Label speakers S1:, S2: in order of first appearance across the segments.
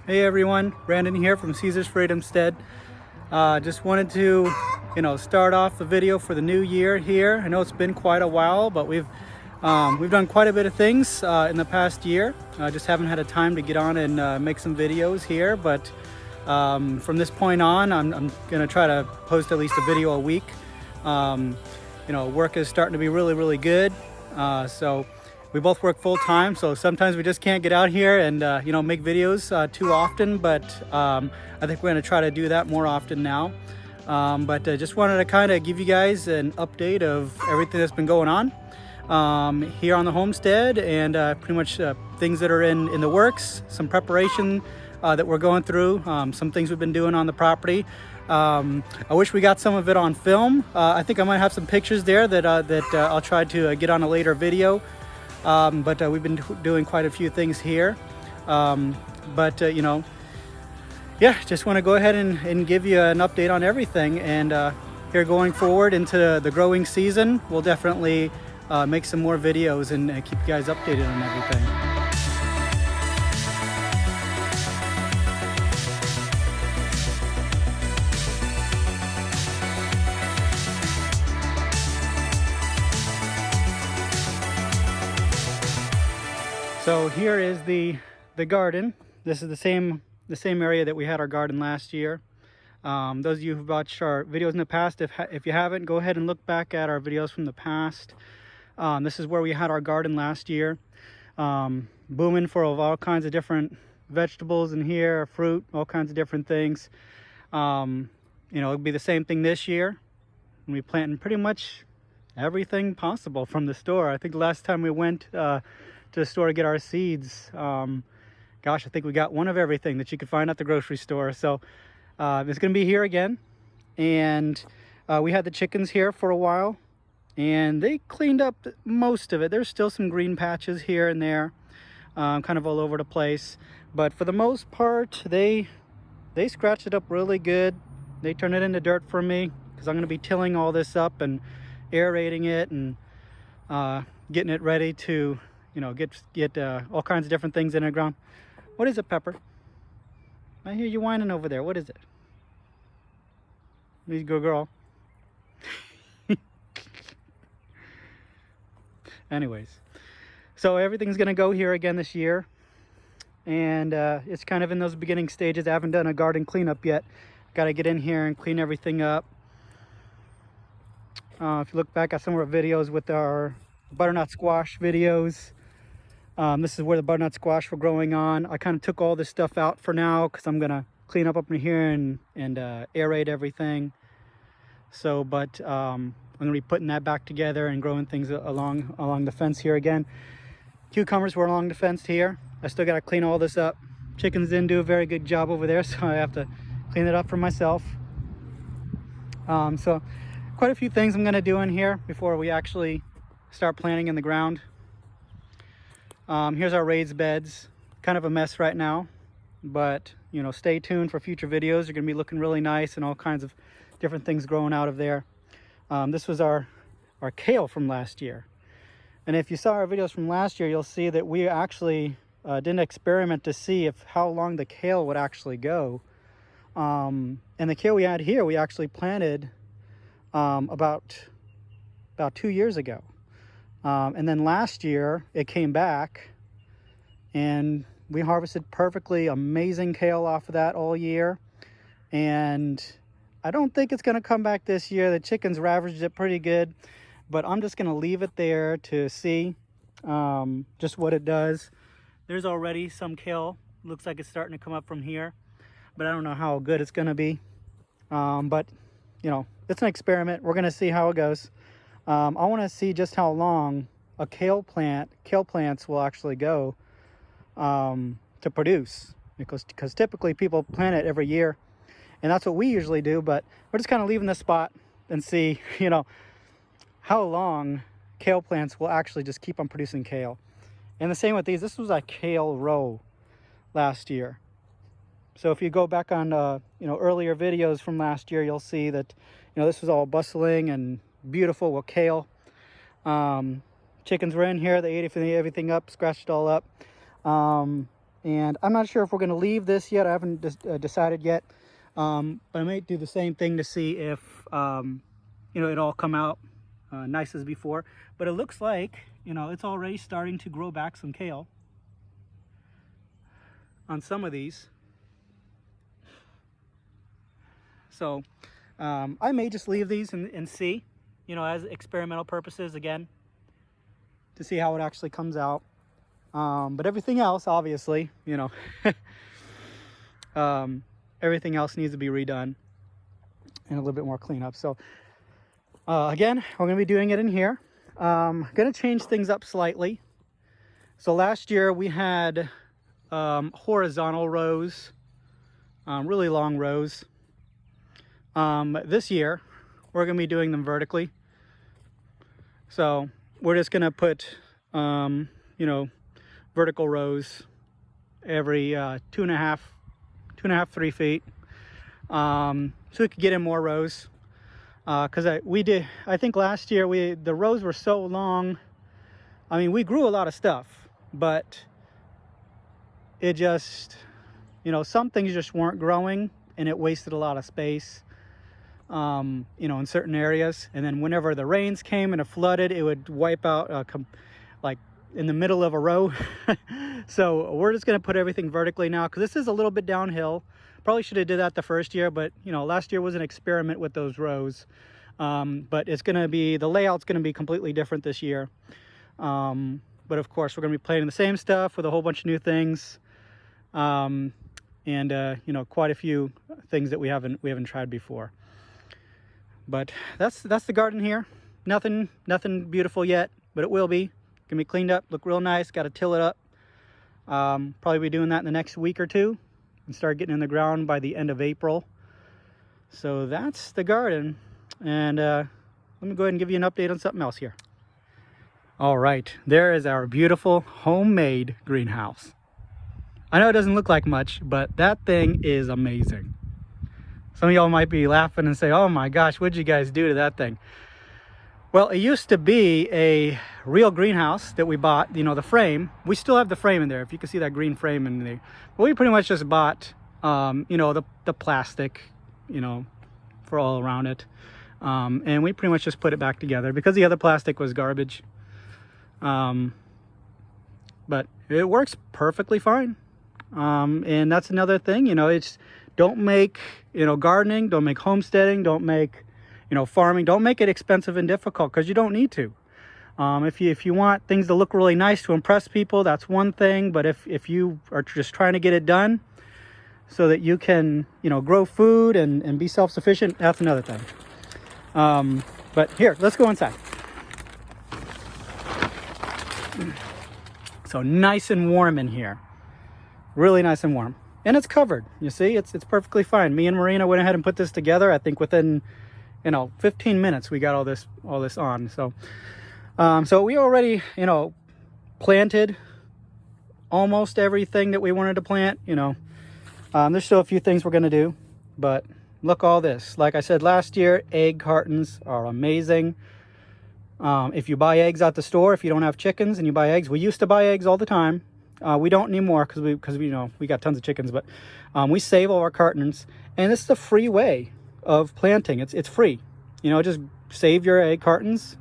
S1: Hey everyone, Brandon here from Caesar's Freedom Stead. Just wanted to, start off the video for the new year here. I know it's been quite a while, but we've done quite a bit of things in the past year. Just haven't had a time to get on and make some videos here, but from this point on, I'm going to try to post at least a video a week. Work is starting to be really good, so we both work full time, so sometimes we just can't get out here and make videos too often, but I think we're going to try to do that more often now. But just wanted to kind of give you guys an update of everything that's been going on here on the homestead, and pretty much things that are in the works, some preparation that we're going through, some things we've been doing on the property. I wish we got some of it on film. I think I might have some pictures there that I'll try to get on a later video. But we've been doing quite a few things here. Just want to go ahead and give you an update on everything. And here going forward into the growing season, we'll definitely make some more videos and keep you guys updated on everything. So here is the garden. This is the same area that we had our garden last year. Those of you who've watched our videos in the past, if you haven't, go ahead and look back at our videos from the past. This is where we had our garden last year. Booming for all kinds of different vegetables in here, fruit, all kinds of different things. It'll be the same thing this year. We're planting pretty much everything possible from the store. I think the last time we went to the store to get our seeds, I think we got one of everything that you could find at the grocery store. So it's going to be here again. And we had the chickens here for a while, and they cleaned up most of it. There's still some green patches here and there, kind of all over the place, but for the most part they scratched it up really good. They turned it into dirt for me, because I'm going to be tilling all this up and aerating it and getting it ready to get all kinds of different things in the ground. What is it, Pepper? I hear you whining over there. What is it? You go, girl. Anyways, so everything's gonna go here again this year, and it's kind of in those beginning stages. I haven't done a garden cleanup yet. Got to get in here and clean everything up. If you look back at some of our videos with our butternut squash videos, this is where the butternut squash were growing on. I kind of took all this stuff out for now, because I'm gonna clean up in here and aerate everything. So, but I'm gonna be putting that back together and growing things along the fence here again. Cucumbers were along the fence here. I still gotta clean all this up. Chickens didn't do a very good job over there, so I have to clean it up for myself. So quite a few things I'm gonna do in here before we actually start planting in the ground. Here's our raised beds. Kind of a mess right now, but stay tuned for future videos. They're gonna be looking really nice, and all kinds of different things growing out of there. This was our kale from last year, and if you saw our videos from last year, you'll see that we actually did an experiment to see how long the kale would actually go. And the kale we had here, we actually planted about 2 years ago. And then last year it came back, and we harvested perfectly amazing kale off of that all year. And I don't think it's going to come back this year. The chickens ravaged it pretty good, but I'm just going to leave it there to see just what it does. There's already some kale. Looks like it's starting to come up from here, but I don't know how good it's going to be. But it's an experiment. We're going to see how it goes. I want to see just how long a kale plants will actually go to produce, because typically people plant it every year, and that's what we usually do. But we're just kind of leaving this spot and see how long kale plants will actually just keep on producing kale. And the same with these. This was a kale row last year. So if you go back on earlier videos from last year, you'll see that this was all bustling and beautiful with kale. Chickens were in here. They ate everything up, scratched it all up. And I'm not sure if we're going to leave this yet. I haven't decided yet. But I might do the same thing to see if, you know, it all come out nice as before. But it looks like, you know, it's already starting to grow back some kale on some of these. So I may just leave these and see, you know, as experimental purposes again, to see how it actually comes out. But everything else, obviously, you know, everything else needs to be redone and a little bit more cleanup. So again, we're going to be doing it in here. Going to change things up slightly. So last year we had horizontal rows, really long rows. This year we're going to be doing them vertically. So we're just going to put, you know, vertical rows every 2.5, 3 feet, so we could get in more rows. Because I think last year the rows were so long. I mean, we grew a lot of stuff, but it just, you know, some things just weren't growing, and it wasted a lot of space, you know, in certain areas. And then whenever the rains came and it flooded, it would wipe out like in the middle of a row. So we're just going to put everything vertically now, because this is a little bit downhill. Probably should have did that the first year, but you know, last year was an experiment with those rows. But it's going to be, the layout's going to be completely different this year. But of course we're going to be planting the same stuff with a whole bunch of new things. And you know, quite a few things that we haven't tried before. But that's the garden here. Nothing beautiful yet, but it will be. Gonna be cleaned up, look real nice. Got to till it up. Probably be doing that in the next week or two, and start getting in the ground by the end of April. So that's the garden. And let me go ahead and give you an update on something else here. All right, there is our beautiful homemade greenhouse. I know it doesn't look like much, but that thing is amazing. Some of y'all might be laughing and say, oh my gosh, what'd you guys do to that thing? Well, it used to be a real greenhouse that we bought, you know, the frame. We still have the frame in there, if you can see that green frame in there. But we pretty much just bought, you know, the plastic, you know, for all around it. And we pretty much just put it back together because the other plastic was garbage. But it works perfectly fine. And that's another thing, you know, it's don't make, you know, gardening, don't make homesteading, don't make, you know, farming, don't make it expensive and difficult, because you don't need to. If you want things to look really nice to impress people, that's one thing. But if you are just trying to get it done so that you can, you know, grow food and be self-sufficient, that's another thing. But here, let's go inside. So nice and warm in here, really nice and warm, and it's covered. You see, it's perfectly fine. Me and Marina went ahead and put this together. I think within, you know, 15 minutes we got all this on. So so we already, you know, planted almost everything that we wanted to plant. You know, there's still a few things we're gonna do, but look, all this, like I said last year, egg cartons are amazing. If you buy eggs at the store, if you don't have chickens and you buy eggs, we used to buy eggs all the time. We don't anymore because we you know, we got tons of chickens, but we save all our cartons, and it's the free way of planting. It's free, you know, just save your egg cartons,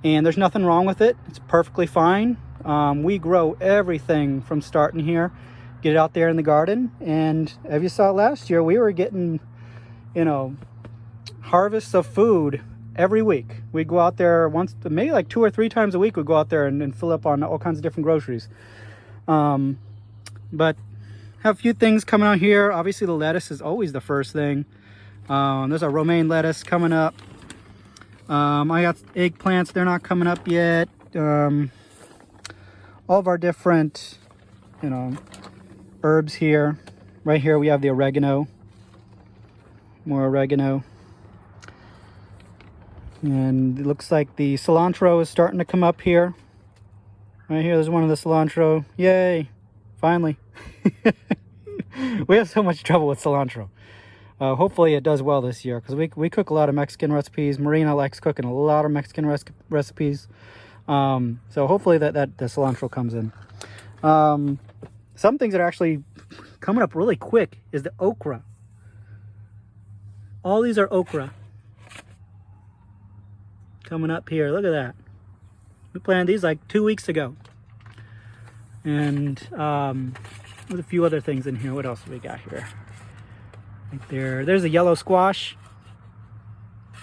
S1: and there's nothing wrong with it. It's perfectly fine. We grow everything from starting here, get it out there in the garden, and as you saw last year, we were getting, you know, harvests of food every week. We'd go out there once, maybe like 2 or 3 times a week. We'd go out there and fill up on all kinds of different groceries. But have a few things coming out here. Obviously the lettuce is always the first thing. There's a romaine lettuce coming up. I got eggplants, they're not coming up yet. All of our different, you know, herbs here. Right here we have the oregano, more oregano. And it looks like the cilantro is starting to come up here. Right here, there's one of the cilantro. Yay, finally. We have so much trouble with cilantro. Hopefully it does well this year, because we cook a lot of Mexican recipes. Marina likes cooking a lot of Mexican recipes. So hopefully that the cilantro comes in. some things that are actually coming up really quick is the okra. All these are okra coming up here. Look at that. We planted these like 2 weeks ago. And there's a few other things in here. What else have we got here? Right there. There's a yellow squash.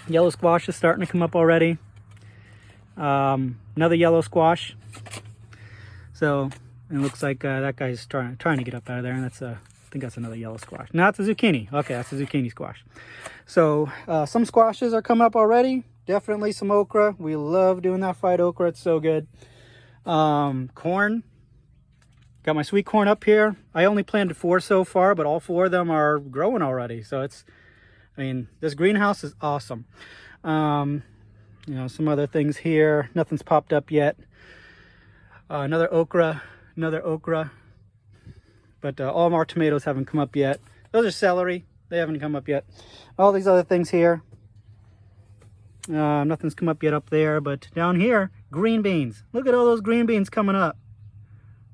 S1: Yellow squash is starting to come up already. Another yellow squash. So it looks like that guy's trying to get up out of there, and that's I think that's another yellow squash. No, it's a zucchini. Okay, that's a zucchini squash. So some squashes are coming up already. Definitely some okra. We love doing that fried okra. It's so good. Corn. Got my sweet corn up here. I only planted 4 so far, but all 4 of them are growing already. So it's, I mean, this greenhouse is awesome. You know, some other things here. Nothing's popped up yet. Another okra. But all of our tomatoes haven't come up yet. Those are celery. They haven't come up yet. All these other things here. Nothing's come up yet up there. But down here, green beans. Look at all those green beans coming up.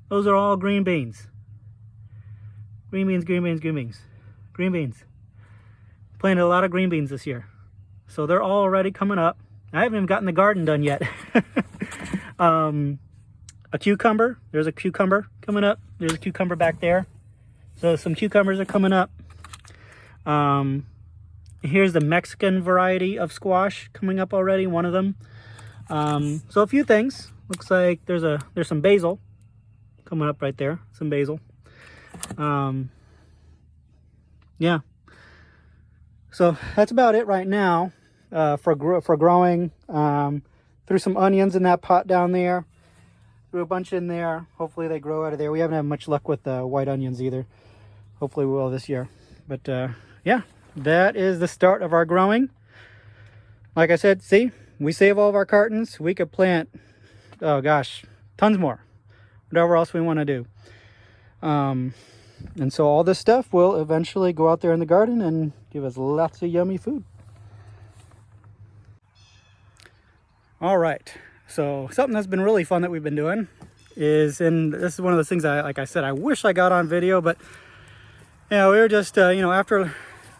S1: Those are all green beans. Green beans, green beans, green beans. Green beans. Planted a lot of green beans this year. So they're all already coming up. I haven't even gotten the garden done yet. A cucumber. There's a cucumber coming up. There's a cucumber back there. So some cucumbers are coming up. Here's the Mexican variety of squash coming up already, one of them. So a few things. Looks like there's some basil coming up right there. Some basil. Yeah. So that's about it right now for growing. Threw some onions in that pot down there. Threw a bunch in there. Hopefully they grow out of there. We haven't had much luck with the white onions either. Hopefully we will this year. But yeah, that is the start of our growing. Like I said, see, we save all of our cartons. We could plant, oh gosh, tons more. Whatever else we want to do. And so all this stuff will eventually go out there in the garden and give us lots of yummy food. All right. So something that's been really fun that we've been doing is, and this is one of those things like I said, I wish I got on video, but you know, we were just, you know, after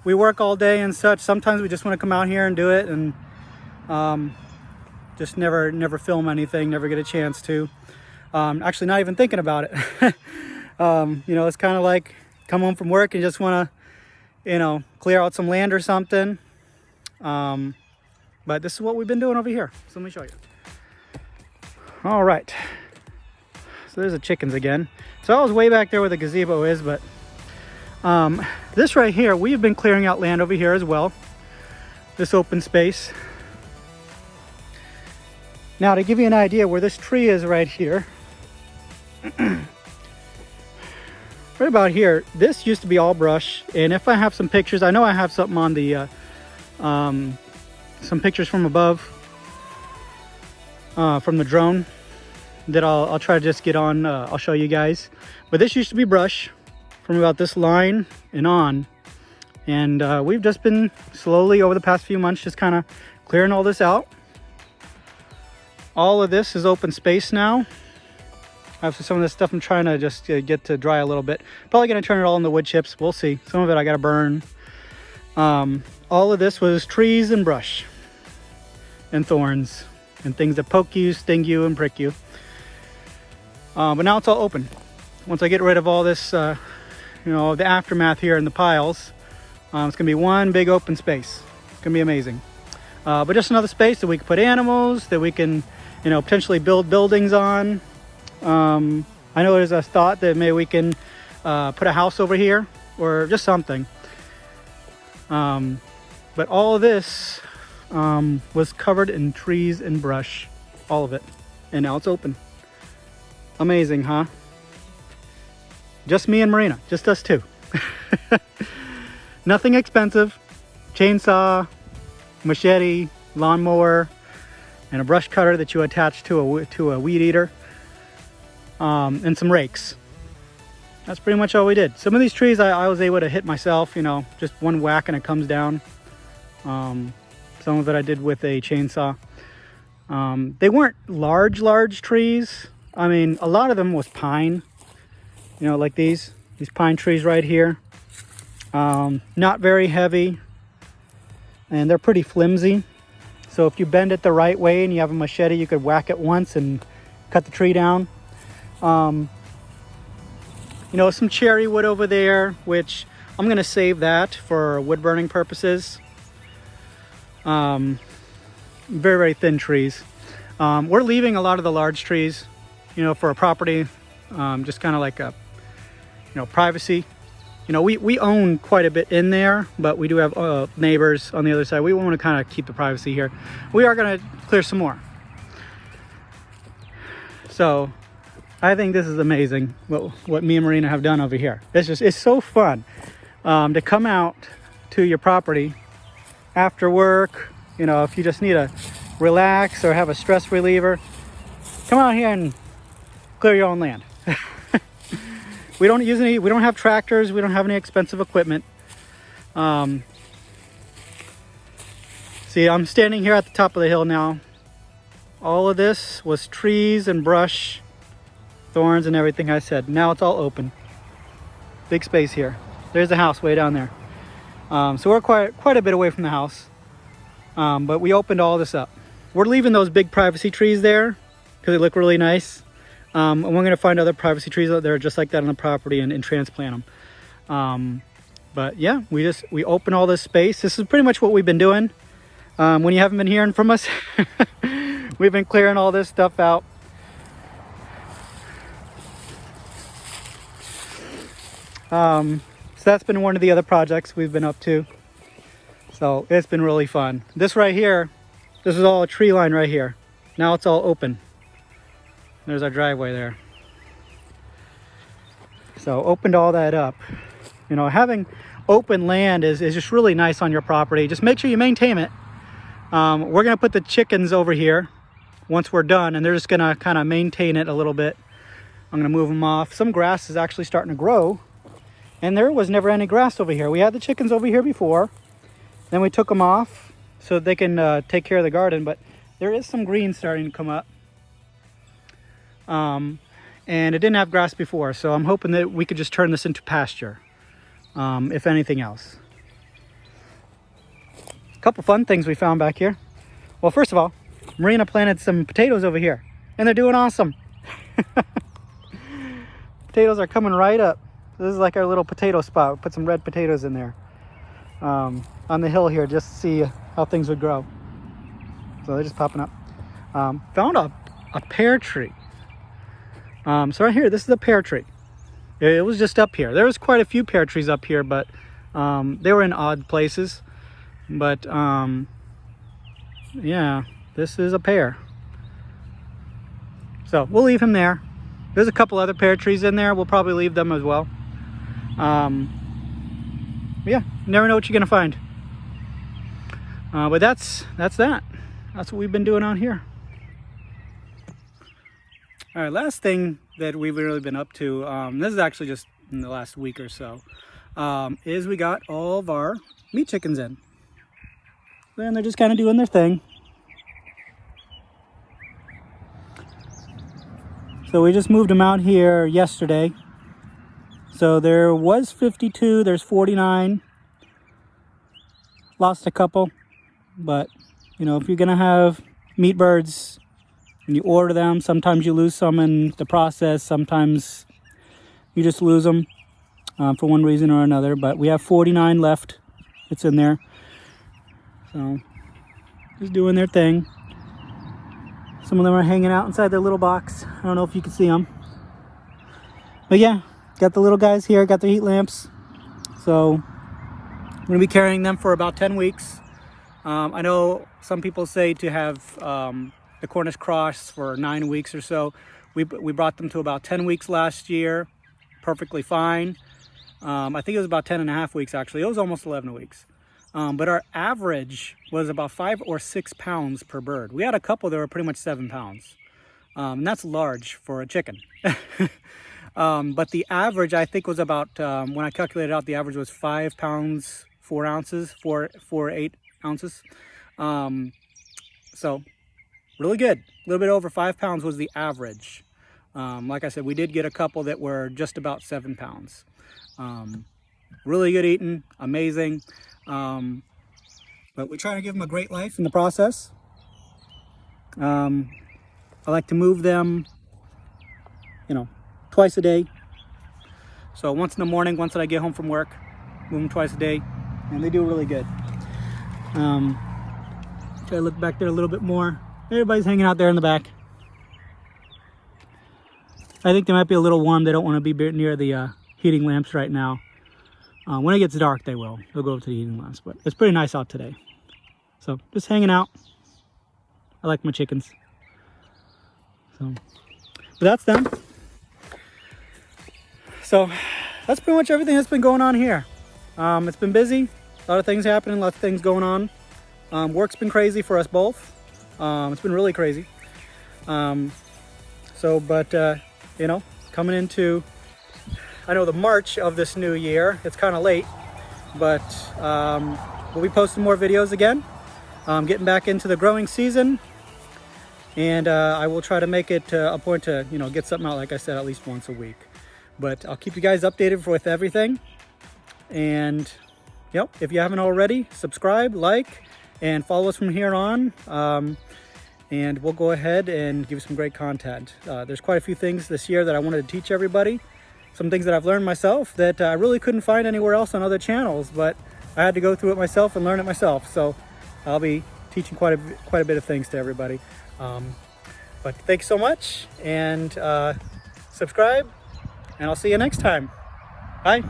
S1: we work all day and such, sometimes we just want to come out here and do it, and just never film anything, never get a chance to. Actually not even thinking about it. You know, it's kind of like come home from work and just want to, you know, clear out some land or something. But this is what we've been doing over here. So let me show you. All right. So there's the chickens again. So I was way back there where the gazebo is, but this right here, we've been clearing out land over here as well. This open space. Now to give you an idea where this tree is right here, right about here, this used to be all brush, and if I have some pictures, I know I have something on the some pictures from above from the drone that I'll try to just get on. I'll show you guys, but this used to be brush from about this line and on, and we've just been slowly over the past few months just kind of clearing all this out. All of this is open space now. Obviously some of this stuff I'm trying to just get to dry a little bit. Probably going to turn it all into wood chips. We'll see. Some of it I got to burn. All of this was trees and brush and thorns and things that poke you, sting you, and prick you. But now it's all open. Once I get rid of all this, you know, the aftermath here in the piles, it's going to be one big open space. It's going to be amazing. But just another space that we can put animals, that we can, you know, potentially build buildings on. I know there's a thought that maybe we can put a house over here or just something. But all of this was covered in trees and brush, all of it. And now it's open. Amazing, huh? Just me and Marina, just us two. Nothing expensive. Chainsaw, machete, lawnmower, and a brush cutter that you attach to a weed eater, and some rakes. That's pretty much all we did. Some of these trees I was able to hit myself, you know, just one whack and it comes down. Some of it I did with a chainsaw. They weren't large trees. I mean, a lot of them was pine, you know, like these pine trees right here. Not very heavy, and they're pretty flimsy. So if you bend it the right way and you have a machete, you could whack it once and cut the tree down. You know, some cherry wood over there, which I'm gonna save that for wood burning purposes. Very, very thin trees. We're leaving a lot of the large trees, you know, for a property, just kind of like a, you know, privacy. You know, we own quite a bit in there, but we do have neighbors on the other side. We want to kind of keep the privacy here. We are going to clear some more. So I think this is amazing what me and Marina have done over here. It's so fun to come out to your property after work. You know, if you just need to relax or have a stress reliever, come out here and clear your own land. We don't use any, we don't have tractors, we don't have any expensive equipment. See, I'm standing here at the top of the hill now. All of this was trees and brush, thorns and everything I said. Now it's all open. Big space here. There's the house way down there. So we're quite a bit away from the house. But we opened all this up. We're leaving those big privacy trees there because they look really nice. And we're going to find other privacy trees out there just like that on the property and transplant them. But yeah, we open all this space. This is pretty much what we've been doing. When you haven't been hearing from us, we've been clearing all this stuff out. So that's been one of the other projects we've been up to. So it's been really fun. This right here, this is all a tree line right here. Now it's all open. There's our driveway there. So opened all that up. You know, having open land is just really nice on your property. Just make sure you maintain it. We're gonna put the chickens over here once we're done, and they're just gonna kind of maintain it a little bit. I'm gonna move them off. Some grass is actually starting to grow, and there was never any grass over here. We had the chickens over here before, then we took them off so they can take care of the garden, but there is some green starting to come up. And it didn't have grass before, so I'm hoping that we could just turn this into pasture, if anything else. A couple fun things we found back here. Well, first of all, Marina planted some potatoes over here, and they're doing awesome. Potatoes are coming right up. This is like our little potato spot. We put some red potatoes in there on the hill here just to see how things would grow. So they're just popping up. Found a pear tree. So right here, this is a pear tree. It was just up here. There was quite a few pear trees up here, but they were in odd places. But yeah, this is a pear. So we'll leave him there. There's a couple other pear trees in there. We'll probably leave them as well. Yeah, never know what you're gonna find. But that's that. That's what we've been doing on here. All right, last thing that we've really been up to, this is actually just in the last week or so, is we got all of our meat chickens in. And they're just kind of doing their thing. So we just moved them out here yesterday. So there was 52, there's 49. Lost a couple, but you know, if you're gonna have meat birds, and you order them, sometimes you lose some in the process, sometimes you just lose them for one reason or another. But we have 49 left. It's in there. So just doing their thing. Some of them are hanging out inside their little box. I don't know if you can see them. But yeah, got the little guys here, got their heat lamps. So I'm gonna be carrying them for about 10 weeks. I know some people say to have the Cornish cross for 9 weeks or so. We brought them to about 10 weeks last year, perfectly fine. I think it was about 10 and a half weeks actually. It was almost 11 weeks. But our average was about 5 or 6 pounds per bird. We had a couple that were pretty much 7 pounds. And that's large for a chicken. But the average I think was about, when I calculated out, the average was 5 pounds, 4 ounces, 8 ounces. So really good. A little bit over 5 pounds was the average Like I said, we did get a couple that were just about 7 pounds. Really good eating, amazing. But we try to give them a great life in the process. I like to move them, you know, twice a day. So once in the morning, once that I get home from work, move them twice a day, and they do really good. Try to look back there a little bit more. Everybody's hanging out there in the back. I think they might be a little warm. They don't want to be near the heating lamps right now. When it gets dark, they will. They'll go to the heating lamps, but it's pretty nice out today. So just hanging out. I like my chickens. So, but that's them. So that's pretty much everything that's been going on here. It's been busy. A lot of things happening, lots of things going on. Work's been crazy for us both. It's been really crazy. You know, coming into, I know, the March of this new year, it's kind of late, but we'll be posting more videos again. Getting back into the growing season, and I will try to make it a point to, you know, get something out, like I said, at least once a week. But I'll keep you guys updated with everything. And, you know, if you haven't already, subscribe, like, and follow us from here on. And we'll go ahead and give you some great content. There's quite a few things this year that I wanted to teach everybody. Some things that I've learned myself that I really couldn't find anywhere else on other channels, but I had to go through it myself and learn it myself. So I'll be teaching quite a bit of things to everybody. But thanks so much, and subscribe, and I'll see you next time. Bye.